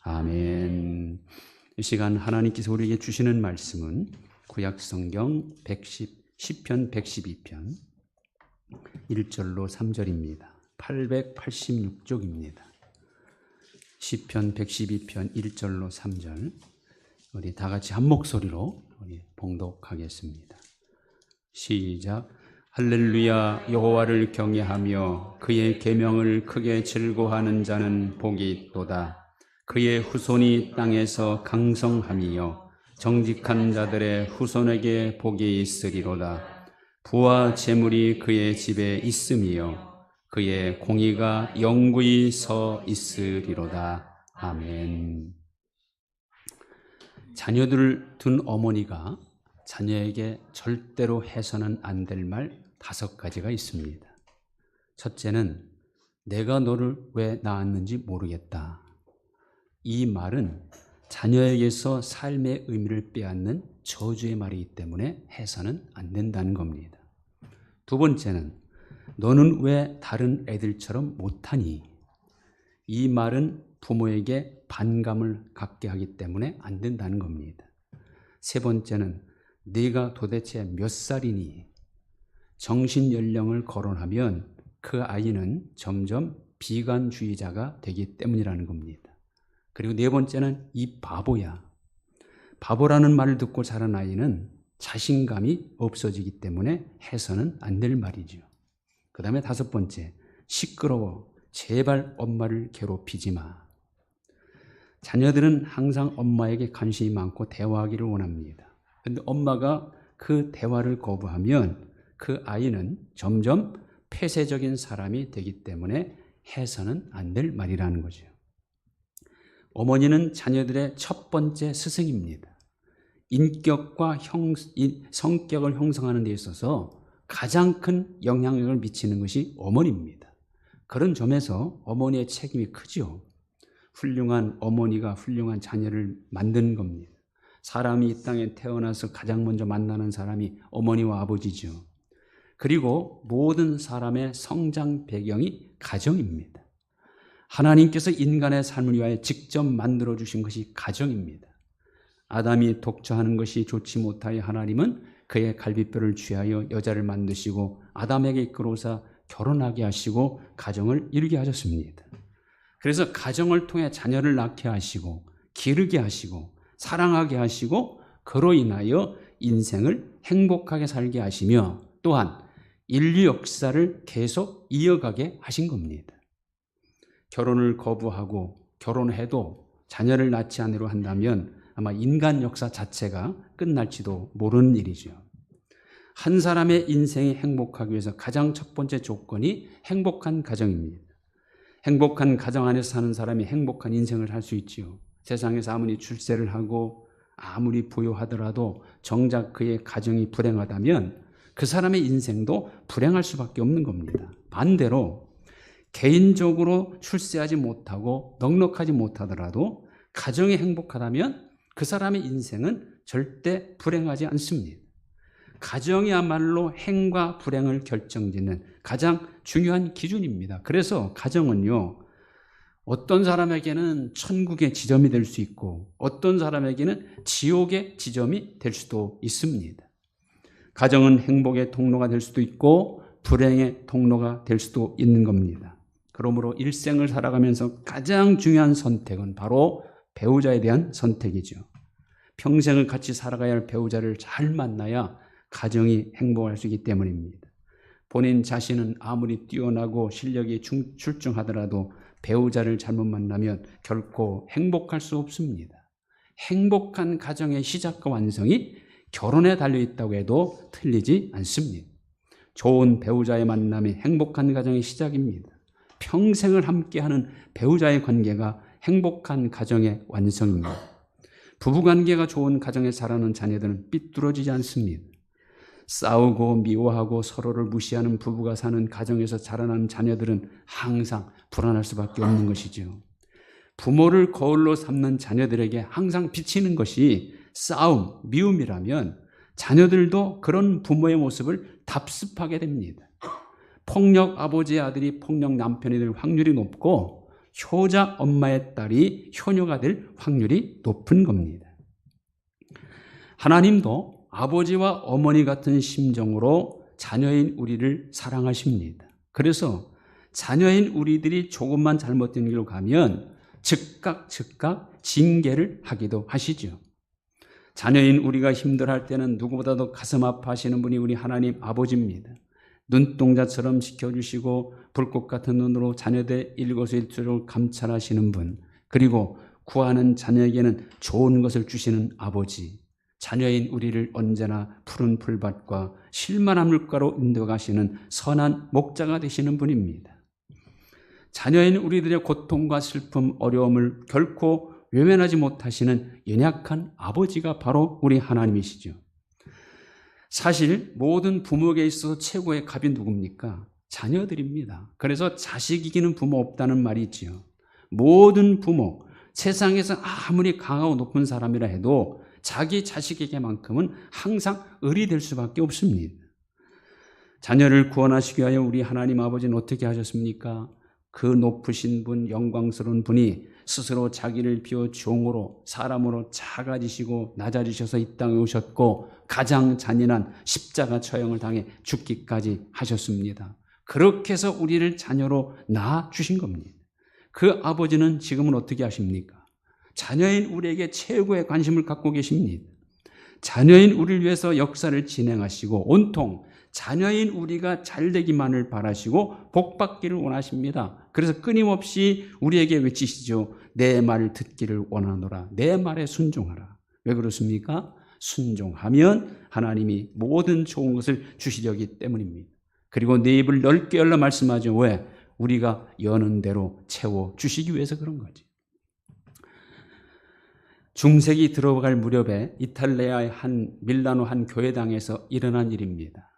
아멘. 이 시간 하나님께서 우리에게 주시는 말씀은 구약성경 시편 112편 1절로 3절입니다. 886쪽입니다. 시편 112편 1절로 3절 우리 다 같이 한 목소리로 우리 봉독하겠습니다. 시작. 할렐루야. 여호와를 경외하며 그의 계명을 크게 즐거워하는 자는 복이 있도다. 그의 후손이 땅에서 강성함이요 정직한 자들의 후손에게 복이 있으리로다. 부와 재물이 그의 집에 있음이요 그의 공의가 영구히 서 있으리로다. 아멘. 자녀들을 둔 어머니가 자녀에게 절대로 해서는 안 될 말 5가지가 있습니다. 첫째는 내가 너를 왜 낳았는지 모르겠다. 이 말은 자녀에게서 삶의 의미를 빼앗는 저주의 말이기 때문에 해서는 안 된다는 겁니다. 두 번째는 너는 왜 다른 애들처럼 못하니? 이 말은 부모에게 반감을 갖게 하기 때문에 안 된다는 겁니다. 세 번째는 네가 도대체 몇 살이니? 정신연령을 거론하면 그 아이는 점점 비관주의자가 되기 때문이라는 겁니다. 그리고 네 번째는 이 바보야. 바보라는 말을 듣고 자란 아이는 자신감이 없어지기 때문에 해서는 안 될 말이죠. 그 다음에 5번째, 시끄러워. 제발 엄마를 괴롭히지 마. 자녀들은 항상 엄마에게 관심이 많고 대화하기를 원합니다. 그런데 엄마가 그 대화를 거부하면 그 아이는 점점 폐쇄적인 사람이 되기 때문에 해서는 안 될 말이라는 거죠. 어머니는 자녀들의 첫 번째 스승입니다. 인격과 성격을 형성하는 데 있어서 가장 큰 영향력을 미치는 것이 어머니입니다. 그런 점에서 어머니의 책임이 크죠. 훌륭한 어머니가 훌륭한 자녀를 만드는 겁니다. 사람이 이 땅에 태어나서 가장 먼저 만나는 사람이 어머니와 아버지죠. 그리고 모든 사람의 성장 배경이 가정입니다. 하나님께서 인간의 삶을 위하여 직접 만들어 주신 것이 가정입니다. 아담이 독처하는 것이 좋지 못하여 하나님은 그의 갈비뼈를 취하여 여자를 만드시고 아담에게 이끌어서 결혼하게 하시고 가정을 이루게 하셨습니다. 그래서 가정을 통해 자녀를 낳게 하시고 기르게 하시고 사랑하게 하시고 그로 인하여 인생을 행복하게 살게 하시며 또한 인류 역사를 계속 이어가게 하신 겁니다. 결혼을 거부하고 결혼해도 자녀를 낳지 않으려 한다면 아마 인간 역사 자체가 끝날지도 모르는 일이죠. 한 사람의 인생이 행복하기 위해서 가장 첫 번째 조건이 행복한 가정입니다. 행복한 가정 안에서 사는 사람이 행복한 인생을 살 수 있지요. 세상에서 아무리 출세를 하고 아무리 부유하더라도 정작 그의 가정이 불행하다면 그 사람의 인생도 불행할 수밖에 없는 겁니다. 반대로 개인적으로 출세하지 못하고 넉넉하지 못하더라도 가정이 행복하다면 그 사람의 인생은 절대 불행하지 않습니다. 가정이야말로 행과 불행을 결정짓는 가장 중요한 기준입니다. 그래서 가정은요, 어떤 사람에게는 천국의 지점이 될 수 있고 어떤 사람에게는 지옥의 지점이 될 수도 있습니다. 가정은 행복의 통로가 될 수도 있고 불행의 통로가 될 수도 있는 겁니다. 그러므로 일생을 살아가면서 가장 중요한 선택은 바로 배우자에 대한 선택이죠. 평생을 같이 살아가야 할 배우자를 잘 만나야 가정이 행복할 수 있기 때문입니다. 본인 자신은 아무리 뛰어나고 실력이 출중하더라도 배우자를 잘못 만나면 결코 행복할 수 없습니다. 행복한 가정의 시작과 완성이 결혼에 달려있다고 해도 틀리지 않습니다. 좋은 배우자의 만남이 행복한 가정의 시작입니다. 평생을 함께하는 배우자의 관계가 행복한 가정의 완성입니다. 부부관계가 좋은 가정에 자라는 자녀들은 삐뚤어지지 않습니다. 싸우고 미워하고 서로를 무시하는 부부가 사는 가정에서 자라나는 자녀들은 항상 불안할 수밖에 없는 것이죠. 부모를 거울로 삼는 자녀들에게 항상 비치는 것이 싸움, 미움이라면 자녀들도 그런 부모의 모습을 답습하게 됩니다. 폭력 아버지의 아들이 폭력 남편이 될 확률이 높고 효자 엄마의 딸이 효녀가 될 확률이 높은 겁니다. 하나님도 아버지와 어머니 같은 심정으로 자녀인 우리를 사랑하십니다. 그래서 자녀인 우리들이 조금만 잘못된 길로 가면 즉각 징계를 하기도 하시죠. 자녀인 우리가 힘들어할 때는 누구보다도 가슴 아파하시는 분이 우리 하나님 아버지입니다. 눈동자처럼 지켜주시고 불꽃 같은 눈으로 자녀들 일거수일투족을 감찰하시는 분, 그리고 구하는 자녀에게는 좋은 것을 주시는 아버지, 자녀인 우리를 언제나 푸른 풀밭과 실만한 물가로 인도가시는 선한 목자가 되시는 분입니다. 자녀인 우리들의 고통과 슬픔, 어려움을 결코 외면하지 못하시는 연약한 아버지가 바로 우리 하나님이시죠. 사실 모든 부모에게 있어서 최고의 갑이 누굽니까? 자녀들입니다. 그래서 자식 이기는 부모 없다는 말이 있지요. 모든 부모, 세상에서 아무리 강하고 높은 사람이라 해도 자기 자식에게만큼은 항상 을이 될 수밖에 없습니다. 자녀를 구원하시기 위하여 우리 하나님 아버지는 어떻게 하셨습니까? 그 높으신 분, 영광스러운 분이 스스로 자기를 비워 종으로, 사람으로 작아지시고 낮아지셔서 이 땅에 오셨고 가장 잔인한 십자가 처형을 당해 죽기까지 하셨습니다. 그렇게 해서 우리를 자녀로 낳아주신 겁니다. 그 아버지는 지금은 어떻게 하십니까? 자녀인 우리에게 최고의 관심을 갖고 계십니다. 자녀인 우리를 위해서 역사를 진행하시고 온통 자녀인 우리가 잘되기만을 바라시고 복받기를 원하십니다. 그래서 끊임없이 우리에게 외치시죠. 내 말을 듣기를 원하노라. 내 말에 순종하라. 왜 그렇습니까? 순종하면 하나님이 모든 좋은 것을 주시려기 때문입니다. 그리고 내 입을 넓게 열라 말씀하죠. 왜? 우리가 여는 대로 채워주시기 위해서 그런 거지. 중세기 들어갈 무렵에 이탈리아의 밀라노 한 교회당에서 일어난 일입니다.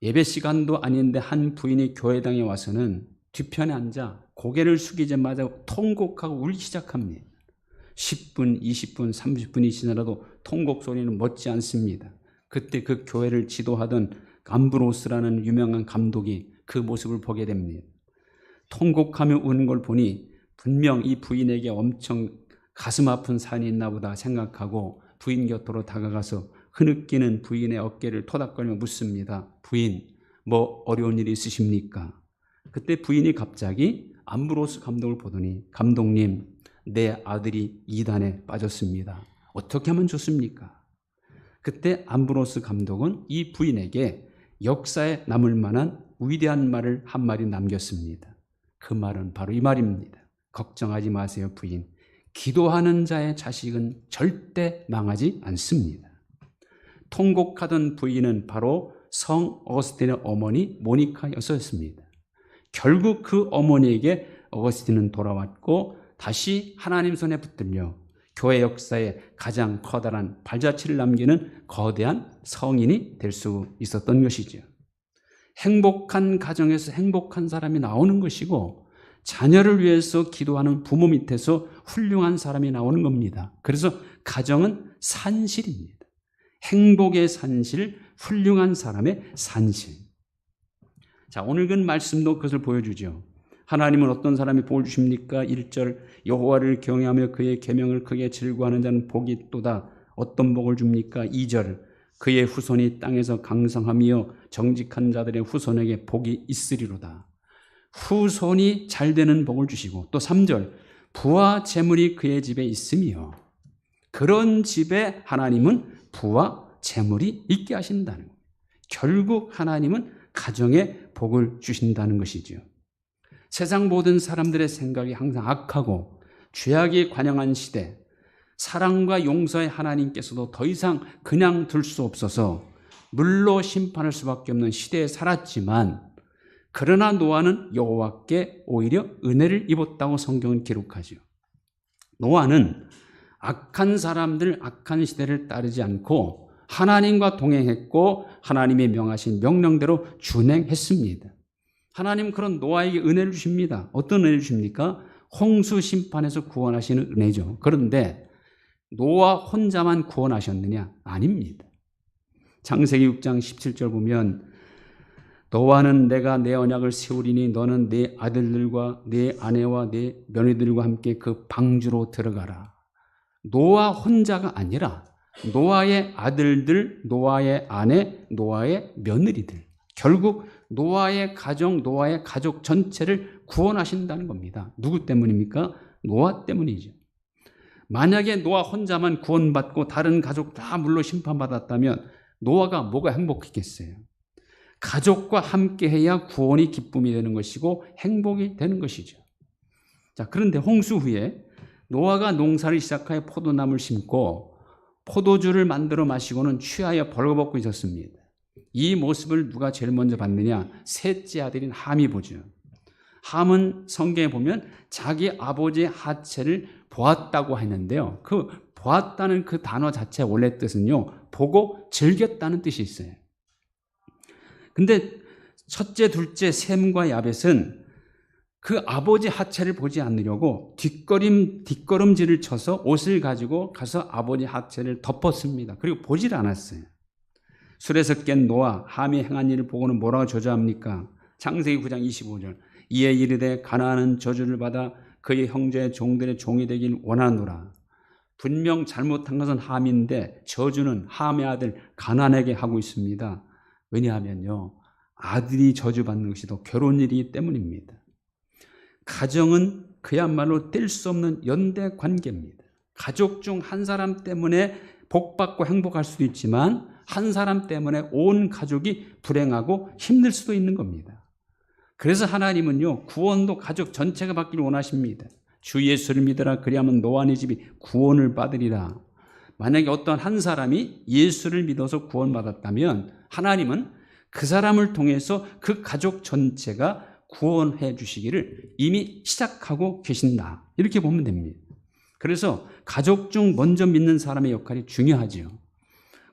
예배 시간도 아닌데 한 부인이 교회당에 와서는 뒤편에 앉아 고개를 숙이자마자 통곡하고 울기 시작합니다. 10분, 20분, 30분이 지나도 통곡 소리는 멎지 않습니다. 그때 그 교회를 지도하던 암브로스라는 유명한 감독이 그 모습을 보게 됩니다. 통곡하며 우는 걸 보니 분명 이 부인에게 엄청 가슴 아픈 사연이 있나 보다 생각하고 부인 곁으로 다가가서 흐느끼는 부인의 어깨를 토닥거리며 묻습니다. 부인, 뭐 어려운 일이 있으십니까? 그때 부인이 갑자기 암브로스 감독을 보더니 감독님, 내 아들이 이단에 빠졌습니다. 어떻게 하면 좋습니까? 그때 암브로스 감독은 이 부인에게 역사에 남을 만한 위대한 말을 한마디 남겼습니다. 그 말은 바로 이 말입니다. 걱정하지 마세요, 부인. 기도하는 자의 자식은 절대 망하지 않습니다. 통곡하던 부인은 바로 성 어거스틴의 어머니 모니카였었습니다. 결국 그 어머니에게 어거스틴은 돌아왔고 다시 하나님 손에 붙들려 교회 역사에 가장 커다란 발자취를 남기는 거대한 성인이 될 수 있었던 것이죠. 행복한 가정에서 행복한 사람이 나오는 것이고 자녀를 위해서 기도하는 부모 밑에서 훌륭한 사람이 나오는 겁니다. 그래서 가정은 산실입니다. 행복의 산실, 훌륭한 사람의 산실. 자, 오늘 그 말씀도 그것을 보여주죠. 하나님은 어떤 사람이 복을 주십니까? 1절 여호와를 경외하며 그의 계명을 크게 즐거워하는 자는 복이 있도다. 어떤 복을 줍니까? 2절 그의 후손이 땅에서 강성하며 정직한 자들의 후손에게 복이 있으리로다. 후손이 잘 되는 복을 주시고 또 3절 부와 재물이 그의 집에 있으며 그런 집에 하나님은 부와 재물이 있게 하신다는 거예요. 결국 하나님은 가정에 복을 주신다는 것이죠. 세상 모든 사람들의 생각이 항상 악하고 죄악이 관영한 시대, 사랑과 용서의 하나님께서도 더 이상 그냥 둘 수 없어서 물로 심판할 수밖에 없는 시대에 살았지만 그러나 노아는 여호와께 오히려 은혜를 입었다고 성경은 기록하죠. 노아는 악한 사람들, 악한 시대를 따르지 않고 하나님과 동행했고 하나님의 명하신 명령대로 준행했습니다. 하나님 그런 노아에게 은혜를 주십니다. 어떤 은혜를 주십니까? 홍수 심판에서 구원하시는 은혜죠. 그런데 노아 혼자만 구원하셨느냐? 아닙니다. 창세기 6장 17절 보면 너와는 내가 내 언약을 세우리니 너는 내 아들들과 내 아내와 내 며느리들과 함께 그 방주로 들어가라. 노아 혼자가 아니라 노아의 아들들, 노아의 아내, 노아의 며느리들, 결국 노아의 가정, 노아의 가족 전체를 구원하신다는 겁니다. 누구 때문입니까? 노아 때문이죠. 만약에 노아 혼자만 구원받고 다른 가족 다 물로 심판받았다면 노아가 뭐가 행복했겠어요? 가족과 함께해야 구원이 기쁨이 되는 것이고 행복이 되는 것이죠. 자, 그런데 홍수 후에 노아가 농사를 시작하여 포도나무를 심고 포도주를 만들어 마시고는 취하여 벌거벗고 있었습니다. 이 모습을 누가 제일 먼저 봤느냐? 셋째 아들인 함이 보죠. 함은 성경에 보면 자기 아버지의 하체를 보았다고 했는데요. 그 보았다는 그 단어 자체의 원래 뜻은요, 보고 즐겼다는 뜻이 있어요. 근데 첫째, 둘째 셈과 야벳은 그 아버지 하체를 보지 않으려고 뒷걸음질을 쳐서 옷을 가지고 가서 아버지 하체를 덮었습니다. 그리고 보질 않았어요. 술에서 깬 노아, 함이 행한 일을 보고는 뭐라고 저주합니까? 창세기 9장 25절. 이에 이르되 가나안은 저주를 받아 그의 형제의 종들의 종이 되길 원하노라. 분명 잘못한 것은 함인데 저주는 함의 아들 가나안에게 하고 있습니다. 왜냐하면요, 아들이 저주받는 것이 더 괴로운 일이기 때문입니다. 가정은 그야말로 뗄 수 없는 연대 관계입니다. 가족 중 한 사람 때문에 복받고 행복할 수도 있지만 한 사람 때문에 온 가족이 불행하고 힘들 수도 있는 겁니다. 그래서 하나님은요, 구원도 가족 전체가 받기를 원하십니다. 주 예수를 믿으라 그리하면 너와 네 집이 구원을 받으리라. 만약에 어떤 한 사람이 예수를 믿어서 구원받았다면 하나님은 그 사람을 통해서 그 가족 전체가 구원해 주시기를 이미 시작하고 계신다. 이렇게 보면 됩니다. 그래서 가족 중 먼저 믿는 사람의 역할이 중요하죠.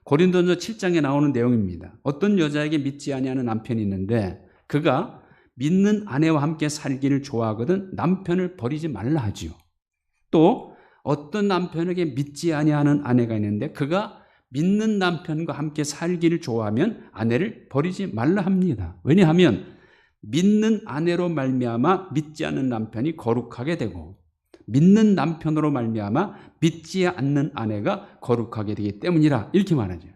고린도전서 7장에 나오는 내용입니다. 어떤 여자에게 믿지 아니하는 남편이 있는데 그가 믿는 아내와 함께 살기를 좋아하거든 남편을 버리지 말라 하지요. 또 어떤 남편에게 믿지 아니하는 아내가 있는데 그가 믿는 남편과 함께 살기를 좋아하면 아내를 버리지 말라 합니다. 왜냐하면 믿는 아내로 말미암아 믿지 않는 남편이 거룩하게 되고 믿는 남편으로 말미암아 믿지 않는 아내가 거룩하게 되기 때문이라 이렇게 말하죠.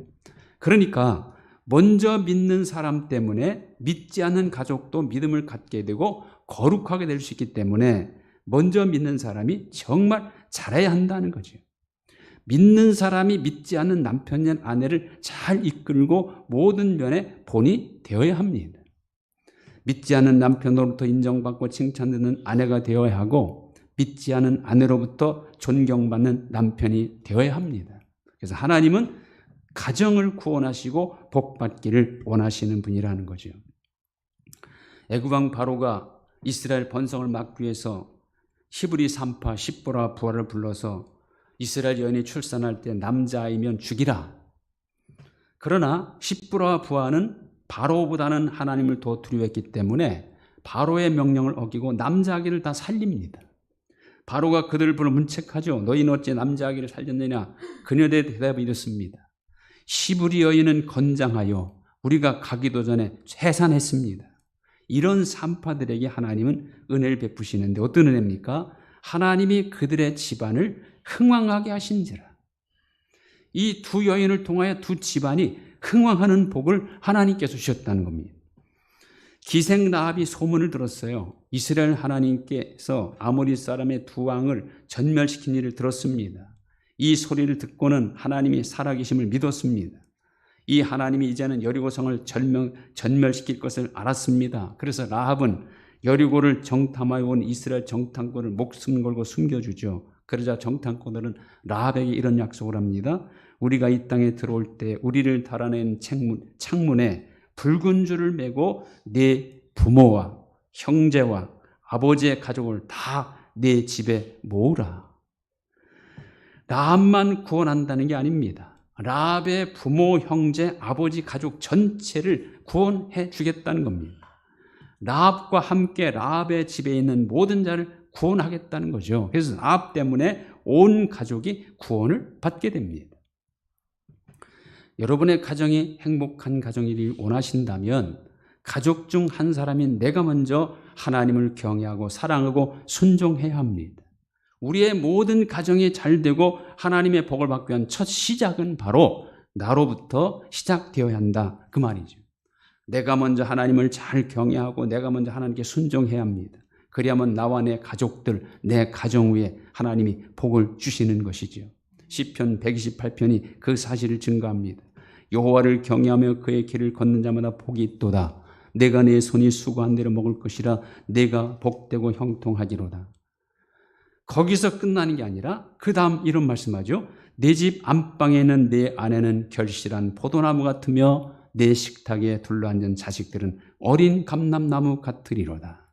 그러니까 먼저 믿는 사람 때문에 믿지 않는 가족도 믿음을 갖게 되고 거룩하게 될 수 있기 때문에 먼저 믿는 사람이 정말 잘해야 한다는 거죠. 믿는 사람이 믿지 않는 남편이나 아내를 잘 이끌고 모든 면에 본이 되어야 합니다. 믿지 않는 남편으로부터 인정받고 칭찬받는 아내가 되어야 하고 믿지 않은 아내로부터 존경받는 남편이 되어야 합니다. 그래서 하나님은 가정을 구원하시고 복받기를 원하시는 분이라는 거죠. 애굽왕 바로가 이스라엘 번성을 막기 위해서 히브리 산파 십보라 부하를 불러서 이스라엘 여인이 출산할 때 남자아이면 죽이라. 그러나 십보라 부하는 바로보다는 하나님을 더 두려워했기 때문에 바로의 명령을 어기고 남자아기를 다 살립니다. 바로가 그들을 불러 문책하죠. 너희는 어찌 남자아기를 살렸느냐? 그녀의 대답이 이렇습니다. 시브리 여인은 건장하여 우리가 가기도 전에 해산했습니다. 이런 산파들에게 하나님은 은혜를 베푸시는데 어떤 은혜입니까? 하나님이 그들의 집안을 흥왕하게 하신지라. 이 두 여인을 통하여 두 집안이 흥왕하는 복을 하나님께서 주셨다는 겁니다. 기생 라합이 소문을 들었어요. 이스라엘 하나님께서 아모리 사람의 두 왕을 전멸시킨 일을 들었습니다. 이 소리를 듣고는 하나님이 살아계심을 믿었습니다. 이 하나님이 이제는 여리고성을 전멸시킬 것을 알았습니다. 그래서 라합은 여리고를 정탐하여 온 이스라엘 정탐꾼을 목숨 걸고 숨겨주죠. 그러자 정탐꾼들은 라합에게 이런 약속을 합니다. 우리가 이 땅에 들어올 때 우리를 달아낸 창문에 붉은 줄을 매고 네 부모와 형제와 아버지의 가족을 다 네 집에 모으라. 라합만 구원한다는 게 아닙니다. 라합의 부모, 형제, 아버지, 가족 전체를 구원해 주겠다는 겁니다. 라합과 함께 라합의 집에 있는 모든 자를 구원하겠다는 거죠. 그래서 라합 때문에 온 가족이 구원을 받게 됩니다. 여러분의 가정이 행복한 가정이길 원하신다면 가족 중 한 사람인 내가 먼저 하나님을 경외하고 사랑하고 순종해야 합니다. 우리의 모든 가정이 잘 되고 하나님의 복을 받기 위한 첫 시작은 바로 나로부터 시작되어야 한다, 그 말이죠. 내가 먼저 하나님을 잘 경외하고 내가 먼저 하나님께 순종해야 합니다. 그리하면 나와 내 가족들, 내 가정 위에 하나님이 복을 주시는 것이죠. 시편 128편이 그 사실을 증거합니다. 여호와를 경외하며 그의 길을 걷는 자마다 복이 있도다. 내가 내 손이 수고한 대로 먹을 것이라. 내가 복되고 형통하기로다. 거기서 끝나는 게 아니라 그 다음 이런 말씀하죠. 내 집 안방에는 내 아내는 결실한 포도나무 같으며 내 식탁에 둘러앉은 자식들은 어린 감람나무 같으리로다.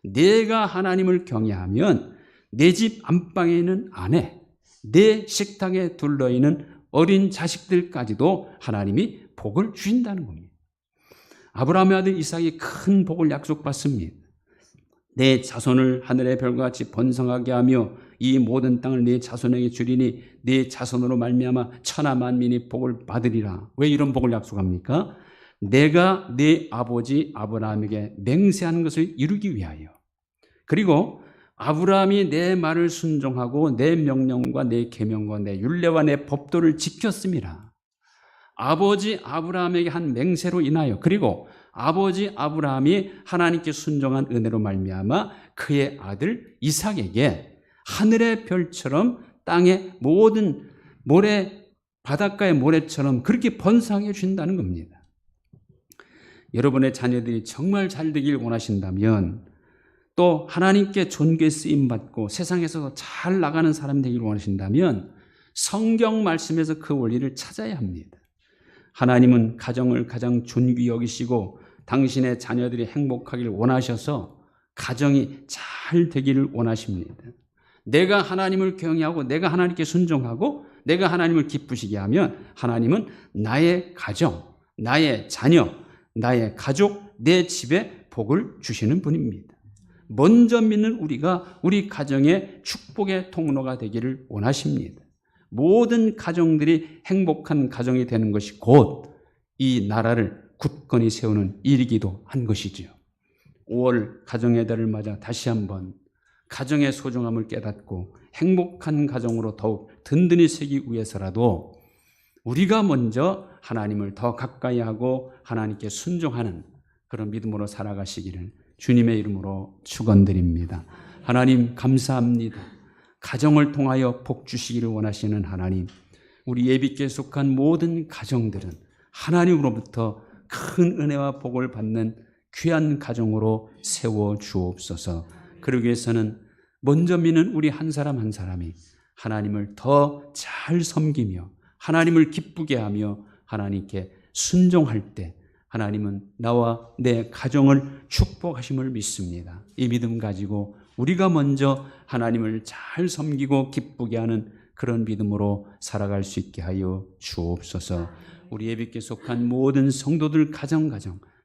내가 하나님을 경외하면 내 집 안방에 있는 아내, 내 식탁에 둘러있는 어린 자식들까지도 하나님이 복을 주신다는 겁니다. 아브라함의 아들 이삭이 큰 복을 약속받습니다. 내 자손을 하늘의 별과 같이 번성하게 하며 이 모든 땅을 내 자손에게 주리니 내 자손으로 말미암아 천하 만민이 복을 받으리라. 왜 이런 복을 약속합니까? 내가 내 아버지 아브라함에게 맹세한 것을 이루기 위하여. 그리고 아브라함이 내 말을 순종하고 내 명령과 내 계명과 내 율례와 내 법도를 지켰습니다. 아버지 아브라함에게 한 맹세로 인하여, 그리고 아버지 아브라함이 하나님께 순종한 은혜로 말미암아 그의 아들 이삭에게 하늘의 별처럼 땅의 모든 모래, 바닷가의 모래처럼 그렇게 번성해 준다는 겁니다. 여러분의 자녀들이 정말 잘 되길 원하신다면, 또 하나님께 존귀 쓰임받고 세상에서 잘 나가는 사람 되길 원하신다면 성경 말씀에서 그 원리를 찾아야 합니다. 하나님은 가정을 가장 존귀 여기시고 당신의 자녀들이 행복하길 원하셔서 가정이 잘 되기를 원하십니다. 내가 하나님을 경외하고 내가 하나님께 순종하고 내가 하나님을 기쁘시게 하면 하나님은 나의 가정, 나의 자녀, 나의 가족, 내 집에 복을 주시는 분입니다. 먼저 믿는 우리가 우리 가정의 축복의 통로가 되기를 원하십니다. 모든 가정들이 행복한 가정이 되는 것이 곧 이 나라를 굳건히 세우는 일이기도 한 것이지요. 5월 가정의 달을 맞아 다시 한번 가정의 소중함을 깨닫고 행복한 가정으로 더욱 든든히 세기 위해서라도 우리가 먼저 하나님을 더 가까이 하고 하나님께 순종하는 그런 믿음으로 살아가시기를 주님의 이름으로 축원드립니다. 하나님 감사합니다. 가정을 통하여 복 주시기를 원하시는 하나님, 우리 예비께 속한 모든 가정들은 하나님으로부터 큰 은혜와 복을 받는 귀한 가정으로 세워 주옵소서. 그러기 위해서는 먼저 믿는 우리 한 사람 한 사람이 하나님을 더 잘 섬기며 하나님을 기쁘게 하며 하나님께 순종할 때 하나님은 나와 내 가정을 축복하심을 믿습니다. 이 믿음 가지고 우리가 먼저 하나님을 잘 섬기고 기쁘게 하는 그런 믿음으로 살아갈 수 있게 하여 주옵소서. 우리 예비께 속한 모든 성도들 가정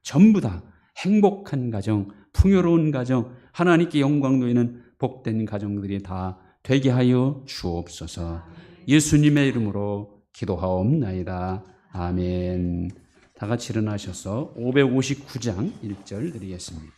전부 다 행복한 가정, 풍요로운 가정, 하나님께 영광 돌리는 복된 가정들이 다 되게 하여 주옵소서. 예수님의 이름으로 기도하옵나이다. 아멘. 다 같이 일어나셔서 559장 1절 드리겠습니다.